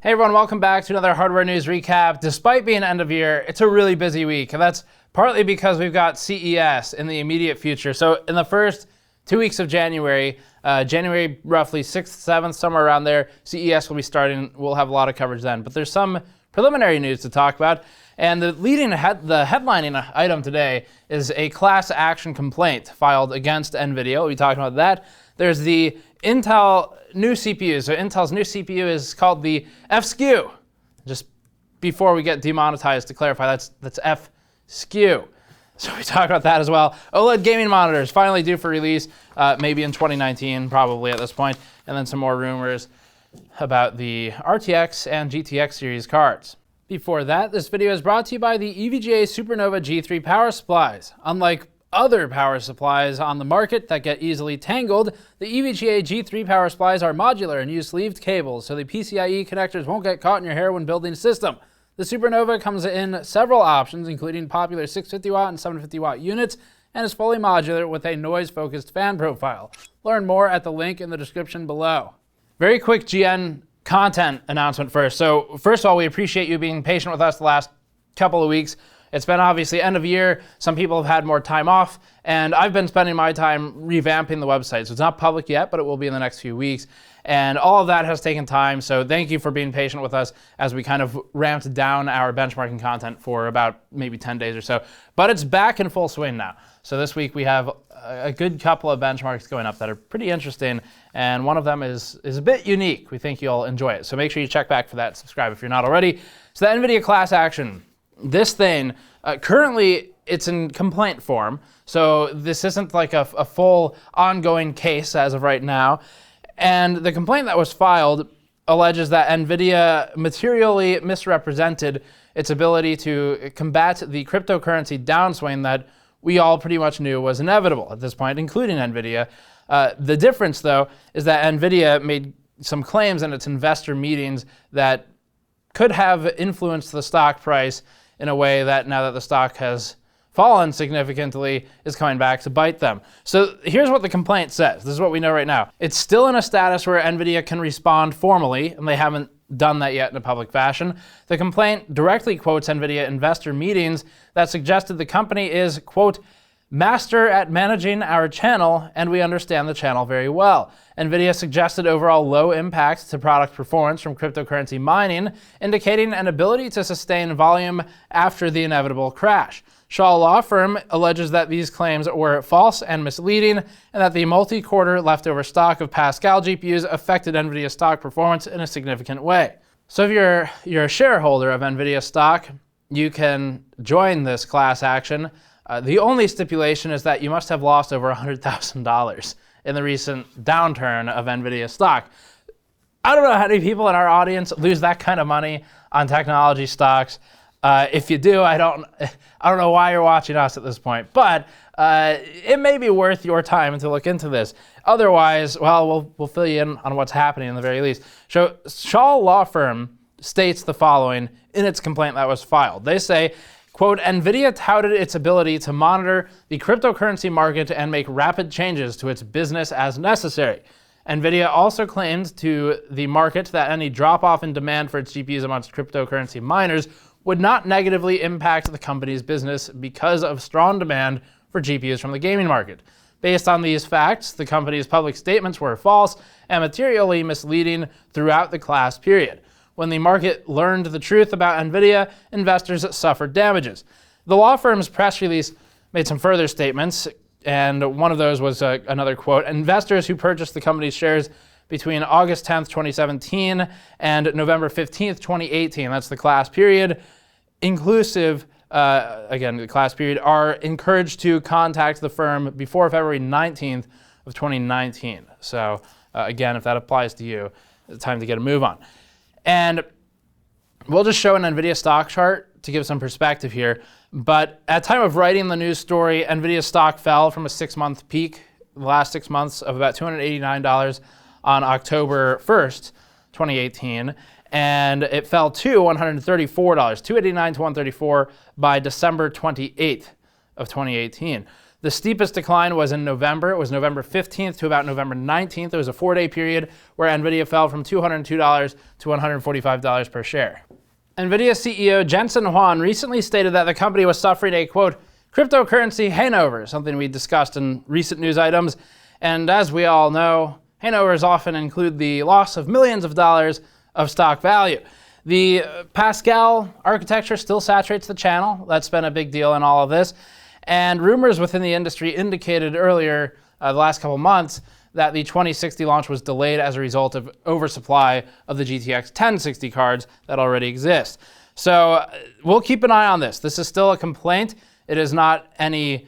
Hey everyone, welcome back to another hardware news recap. Despite being end of year, it's a really busy week, and that's partly because we've got CES in the immediate future. So in the first 2 weeks of January, January roughly 6th, 7th, somewhere around there, CES will be starting. We'll have a lot of coverage then. But there's some preliminary news to talk about, and the headlining item today is a class action complaint filed against NVIDIA. We'll be talking about that. There's the Intel new CPU. So Intel's new CPU is called the F-SKU. Just before we get demonetized, to clarify, that's F-SKU. So we talk about that as well. OLED gaming monitors finally due for release, maybe in 2019, probably at this point. And then some more rumors about the RTX and GTX series cards. Before that, this video is brought to you by the EVGA Supernova G3 power supplies. Unlike other power supplies on the market that get easily tangled, the EVGA G3 power supplies are modular and use sleeved cables, so the PCIe connectors won't get caught in your hair when building a system. The Supernova comes in several options, including popular 650 watt and 750 watt units, and is fully modular with a noise-focused fan profile. Learn more at the link in the description below. Very quick GN content announcement first. So first of all, we appreciate you being patient with us the last couple of weeks. It's been obviously end of year. Some people have had more time off, and I've been spending my time revamping the website. So it's not public yet, but it will be in the next few weeks. And all of that has taken time. So thank you for being patient with us as we kind of ramped down our benchmarking content for about maybe 10 days or so. But it's back in full swing now. So this week we have a good couple of benchmarks going up that are pretty interesting. And one of them is a bit unique. We think you'll enjoy it. So make sure you check back for that. Subscribe if you're not already. So the NVIDIA class action. This thing, currently it's in complaint form, so this isn't like a full ongoing case as of right now. And the complaint that was filed alleges that NVIDIA materially misrepresented its ability to combat the cryptocurrency downswing that we all pretty much knew was inevitable at this point, including NVIDIA. The difference, though, is that NVIDIA made some claims in its investor meetings that could have influenced the stock price in a way that, now that the stock has fallen significantly, is coming back to bite them. So here's what the complaint says. This is what we know right now. It's still in a status where NVIDIA can respond formally, and they haven't done that yet in a public fashion. The complaint directly quotes NVIDIA investor meetings that suggested the company is, quote, master at managing our channel, and we understand the channel very well. NVIDIA suggested overall low impact to product performance from cryptocurrency mining, indicating an ability to sustain volume after the inevitable crash. Shaw Law Firm alleges that these claims were false and misleading, and that the multi-quarter leftover stock of Pascal GPUs affected NVIDIA stock performance in a significant way. So if you're a shareholder of NVIDIA stock, you can join this class action. The only stipulation is that you must have lost over $100,000 in the recent downturn of NVIDIA stock. I don't know how many people in our audience lose that kind of money on technology stocks. If you do, I don't know why you're watching us at this point, but it may be worth your time to look into this. Otherwise, well, we'll fill you in on what's happening in the very least. So Shaw Law Firm states the following in its complaint that was filed. They say, quote, NVIDIA touted its ability to monitor the cryptocurrency market and make rapid changes to its business as necessary. NVIDIA also claimed to the market that any drop-off in demand for its GPUs amongst cryptocurrency miners would not negatively impact the company's business because of strong demand for GPUs from the gaming market. Based on these facts, the company's public statements were false and materially misleading throughout the class period. When the market learned the truth about NVIDIA, investors suffered damages. The law firm's press release made some further statements, and one of those was another quote, investors who purchased the company's shares between August 10th, 2017 and November 15th, 2018, that's the class period, inclusive, again, the class period, are encouraged to contact the firm before February 19th of 2019. So again, if that applies to you, it's time to get a move on. And we'll just show an NVIDIA stock chart to give some perspective here. But at time of writing the news story, NVIDIA stock fell from a 6-month peak, the last 6 months, of about $289 on October 1st, 2018. And it fell to $134, $289 to $134 by December 28th of 2018. The steepest decline was in November. It was November 15th to about November 19th. It was a 4-day period where NVIDIA fell from $202 to $145 per share. NVIDIA CEO Jensen Huang recently stated that the company was suffering a, quote, cryptocurrency hangover, something we discussed in recent news items. And as we all know, hangovers often include the loss of millions of dollars of stock value. The Pascal architecture still saturates the channel. That's been a big deal in all of this. And rumors within the industry indicated earlier, the last couple months, that the 2060 launch was delayed as a result of oversupply of the GTX 1060 cards that already exist. So we'll keep an eye on this. This is still a complaint. It is not any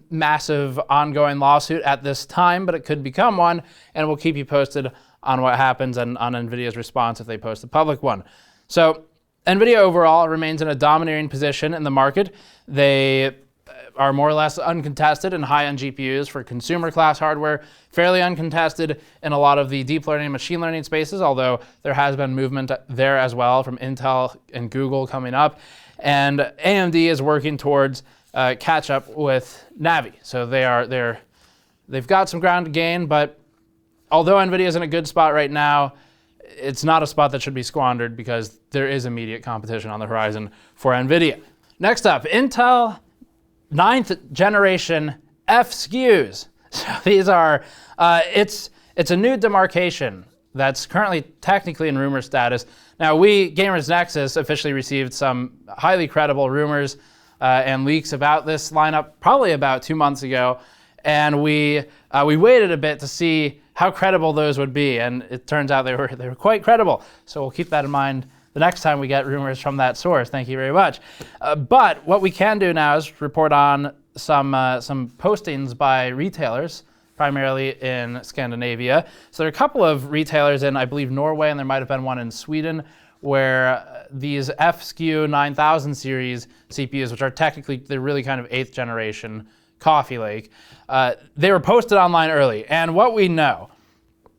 massive ongoing lawsuit at this time, but it could become one, and we'll keep you posted on what happens and on NVIDIA's response if they post a public one. So NVIDIA overall remains in a dominating position in the market. They are more or less uncontested in high-end GPUs for consumer class hardware, fairly uncontested in a lot of the deep learning and machine learning spaces, although there has been movement there as well from Intel and Google coming up. And AMD is working towards catch up with Navi. So they've got some ground to gain, but although NVIDIA is in a good spot right now, it's not a spot that should be squandered because there is immediate competition on the horizon for NVIDIA. Next up, Intel 9th generation F-SKUs. So these are, it's a new demarcation that's currently technically in rumor status. Now we, Gamers Nexus, officially received some highly credible rumors and leaks about this lineup probably about 2 months ago. And we waited a bit to see how credible those would be. And it turns out they were quite credible. So we'll keep that in mind the next time we get rumors from that source. Thank you very much. But what we can do now is report on some postings by retailers, primarily in Scandinavia. So there are a couple of retailers in, I believe, Norway, and there might have been one in Sweden, where these F-SKU 9000 series CPUs, which are technically, they're really kind of 8th generation Coffee Lake, they were posted online early. And what we know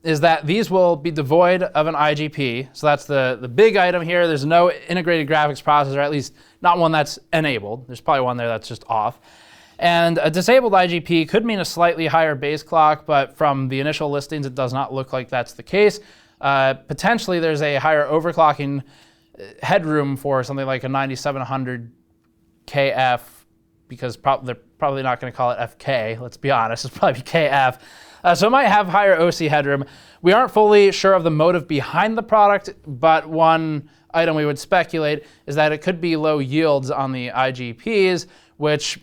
is that these will be devoid of an IGP. So that's the big item here. There's no integrated graphics processor, at least not one that's enabled. There's probably one there that's just off. And a disabled IGP could mean a slightly higher base clock, but from the initial listings, it does not look like that's the case. Potentially, there's a higher overclocking headroom for something like a 9700 KF, because they're probably not going to call it FK, let's be honest. It's probably KF. So it might have higher OC headroom. We aren't fully sure of the motive behind the product, but one item we would speculate is that it could be low yields on the IGPs, which,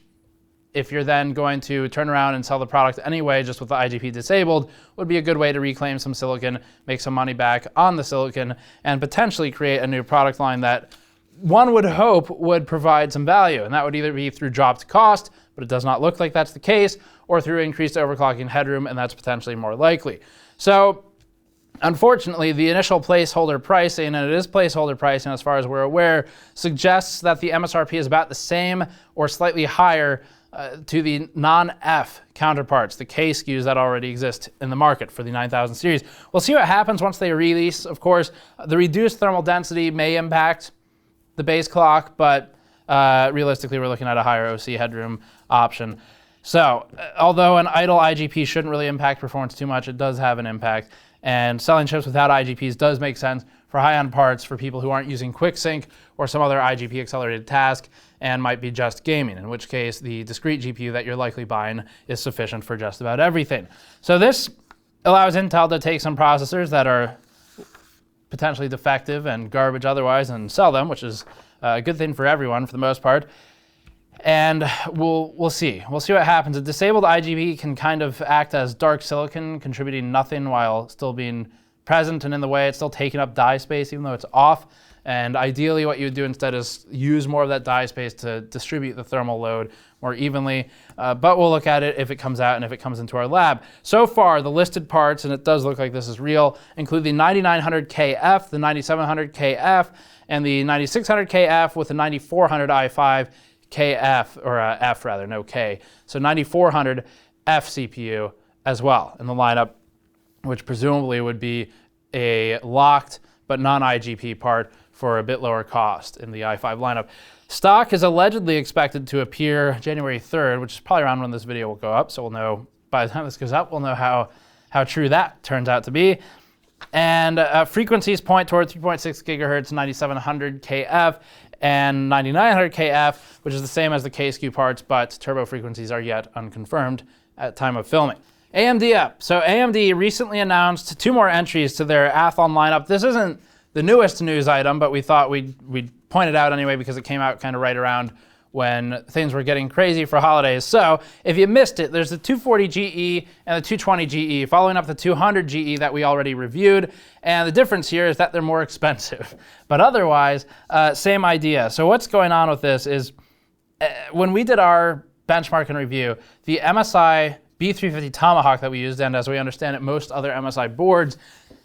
if you're then going to turn around and sell the product anyway, just with the IGP disabled, would be a good way to reclaim some silicon, make some money back on the silicon, and potentially create a new product line that one would hope would provide some value. And that would either be through dropped cost, but it does not look like that's the case, or through increased overclocking headroom, and that's potentially more likely. So unfortunately, the initial placeholder pricing, and it is placeholder pricing as far as we're aware, suggests that the MSRP is about the same or slightly higher to the non-F counterparts, the K SKUs that already exist in the market for the 9000 series. We'll see what happens once they release. Of course, the reduced thermal density may impact the base clock, but realistically, we're looking at a higher OC headroom option. So although an idle IGP shouldn't really impact performance too much, it does have an impact. And selling chips without IGPs does make sense for high-end parts for people who aren't using QuickSync or some other IGP accelerated task and might be just gaming, in which case the discrete GPU that you're likely buying is sufficient for just about everything. So this allows Intel to take some processors that are potentially defective and garbage otherwise and sell them, which is a good thing for everyone for the most part. And we'll see. We'll see what happens. A disabled IGP can kind of act as dark silicon, contributing nothing while still being present and in the way. It's still taking up die space even though it's off. And ideally what you would do instead is use more of that die space to distribute the thermal load more evenly. But we'll look at it if it comes out and if it comes into our lab. So far, the listed parts, and it does look like this is real, include the 9900KF, the 9700KF, and the 9600KF with the 9400 i5 KF, or F rather, no K. So 9400 F CPU as well in the lineup, which presumably would be a locked but non-IGP part for a bit lower cost in the i5 lineup. Stock is allegedly expected to appear January 3rd, which is probably around when this video will go up. So we'll know, by the time this goes up, we'll know how true that turns out to be. And frequencies point toward 3.6 gigahertz, 9700 KF, and 9900 KF, which is the same as the K-SKU parts, but turbo frequencies are yet unconfirmed at time of filming. AMD up. So AMD recently announced 2 more entries to their Athlon lineup. This isn't the newest news item, but we thought we'd point it out anyway because it came out kind of right around when things were getting crazy for holidays. So if you missed it, there's the 240 GE and the 220 GE, following up the 200 GE that we already reviewed. And the difference here is that they're more expensive. But otherwise, same idea. So what's going on with this is when we did our benchmark and review, the MSI B350 Tomahawk that we used, and as we understand it, most other MSI boards,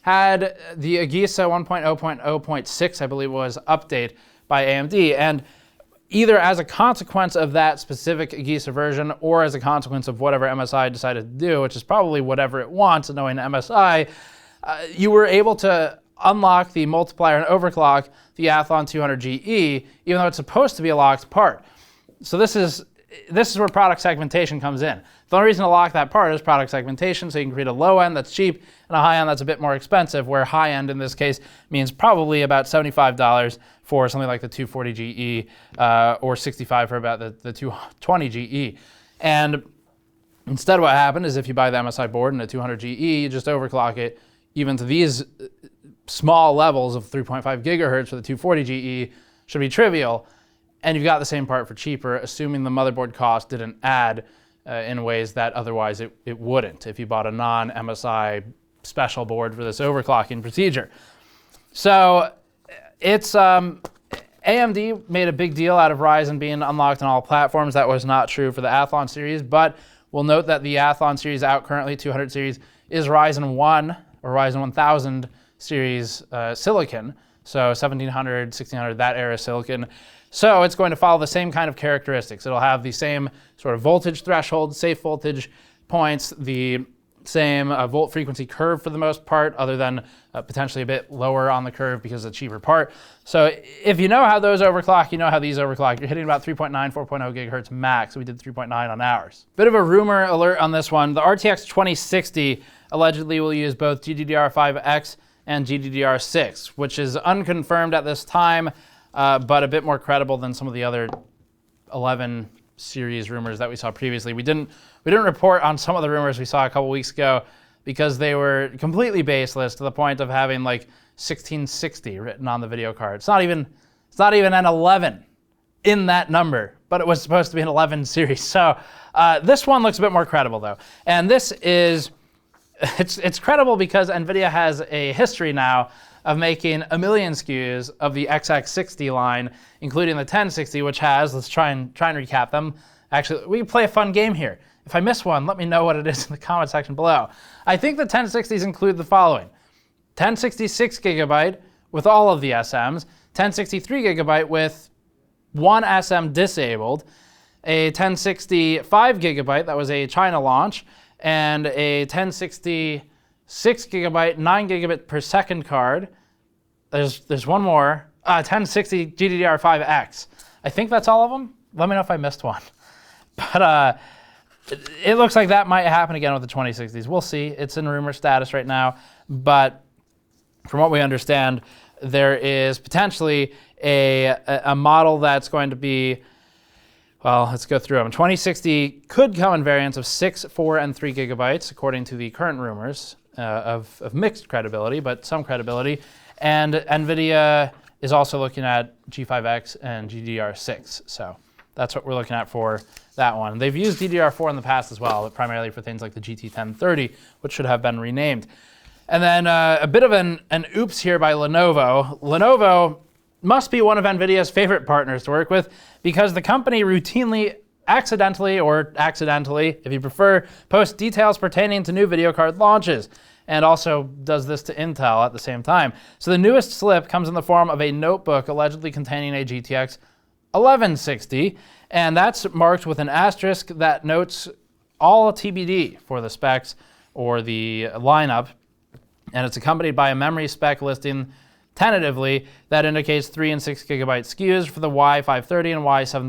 had the AGISA 1.0.0.6, I believe was, update by AMD. And either as a consequence of that specific AGISA version or as a consequence of whatever MSI decided to do, which is probably whatever it wants, knowing MSI, you were able to unlock the multiplier and overclock the Athlon 200 GE, even though it's supposed to be a locked part. So this is where product segmentation comes in. The only reason to lock that part is product segmentation, so you can create a low end that's cheap and a high end that's a bit more expensive, where high end in this case means probably about $75 for something like the 240 GE or $65 for about the 220 GE. And instead what happened is if you buy the MSI board and a 200 GE, you just overclock it even to these small levels of 3.5 gigahertz for the 240 GE should be trivial. And you've got the same part for cheaper, assuming the motherboard cost didn't add in ways that otherwise it wouldn't if you bought a non-MSI special board for this overclocking procedure. So it's AMD made a big deal out of Ryzen being unlocked on all platforms. That was not true for the Athlon series, but we'll note that the Athlon series out currently, 200 series, is Ryzen 1 or Ryzen 1000 series silicon. So 1700, 1600, that era silicon. So it's going to follow the same kind of characteristics. It'll have the same sort of voltage threshold, safe voltage points, the same volt frequency curve for the most part, other than potentially a bit lower on the curve because it's a cheaper part. So if you know how those overclock, you know how these overclock. You're hitting about 3.9, 4.0 gigahertz max. We did 3.9 on ours. Bit of a rumor alert on this one. The RTX 2060 allegedly will use both GDDR5X and GDDR6, which is unconfirmed at this time, but a bit more credible than some of the other 11 series rumors that we saw previously. We didn't report on some of the rumors we saw a couple weeks ago because they were completely baseless to the point of having like 1660 written on the video card. It's not even an 11 in that number, but it was supposed to be an 11 series. So this one looks a bit more credible though, and this is it's credible because NVIDIA has a history now of making 1 million SKUs of the XX60 line, including the 1060, which has, let's try and recap them. Actually, we can play a fun game here. If I miss one, let me know what it is in the comment section below. I think the 1060s include the following: 1066 gigabyte with all of the SMs, 1063 gigabyte with one SM disabled, a 1065 gigabyte that was a China launch, and a 1066 gigabyte, 9 gigabit per second card. There's one more, 1060 GDDR5X. I think that's all of them. Let me know if I missed one. But it looks like that might happen again with the 2060s. We'll see. It's in rumor status right now. But from what we understand, there is potentially a model that's going to be, well, let's go through them. 2060 could come in variants of 6, 4, and 3 gigabytes, according to the current rumors of mixed credibility, but some credibility. And NVIDIA is also looking at G5X and GDDR6. So that's what we're looking at for that one. They've used DDR4 in the past as well, but primarily for things like the GT1030, which should have been renamed. And then a bit of an oops here by Lenovo. Lenovo must be one of NVIDIA's favorite partners to work with because the company routinely, accidentally, if you prefer, posts details pertaining to new video card launches, and also does this to Intel at the same time. So the newest slip comes in the form of a notebook allegedly containing a GTX 1160, and that's marked with an asterisk that notes all TBD for the specs or the lineup, and it's accompanied by a memory spec listing Tentatively, that indicates 3 and 6 gigabyte SKUs for the Y530 and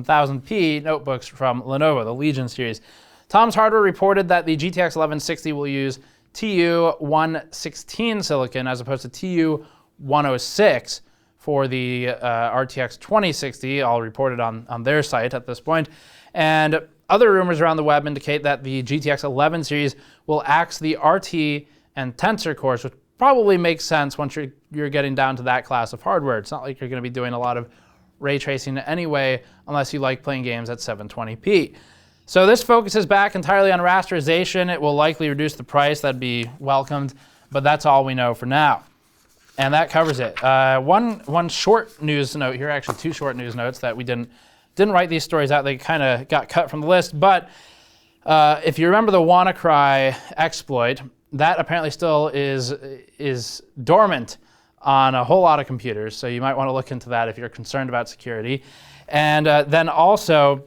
Y7000P notebooks from Lenovo, the Legion series. Tom's Hardware reported that the GTX 1160 will use TU116 silicon as opposed to TU106 for the RTX 2060, all reported on their site at this point. And other rumors around the web indicate that the GTX 11 series will axe the RT and Tensor cores, which probably makes sense once you're getting down to that class of hardware. It's not like you're going to be doing a lot of ray tracing anyway, unless you like playing games at 720p. So this focuses back entirely on rasterization. It will likely reduce the price. That'd be welcomed, but that's all we know for now. And that covers it. One short news note here, actually 2 short news notes that we didn't write these stories out. They kind of got cut from the list, but if you remember the WannaCry exploit, that apparently still is dormant on a whole lot of computers, so you might want to look into that if you're concerned about security. And then also,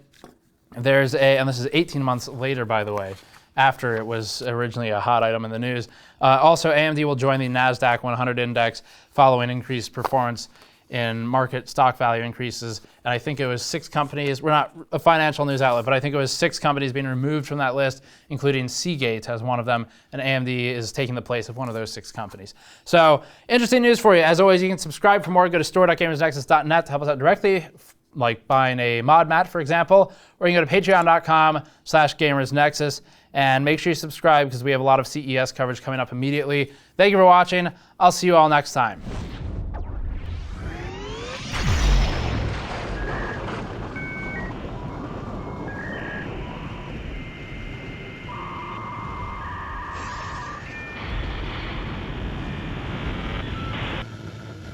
there's and this is 18 months later, by the way, after it was originally a hot item in the news. Also, AMD will join the NASDAQ 100 index following increased performance in market stock value increases. And I think it was 6 companies, we're not a financial news outlet, but I think it was 6 companies being removed from that list, including Seagate as one of them, and AMD is taking the place of one of those 6 companies. So interesting news for you. As always, you can subscribe for more. Go to store.gamersnexus.net to help us out directly, like buying a mod mat, for example, or you can go to patreon.com/gamersnexus and make sure you subscribe because we have a lot of CES coverage coming up immediately. Thank you for watching. I'll see you all next time.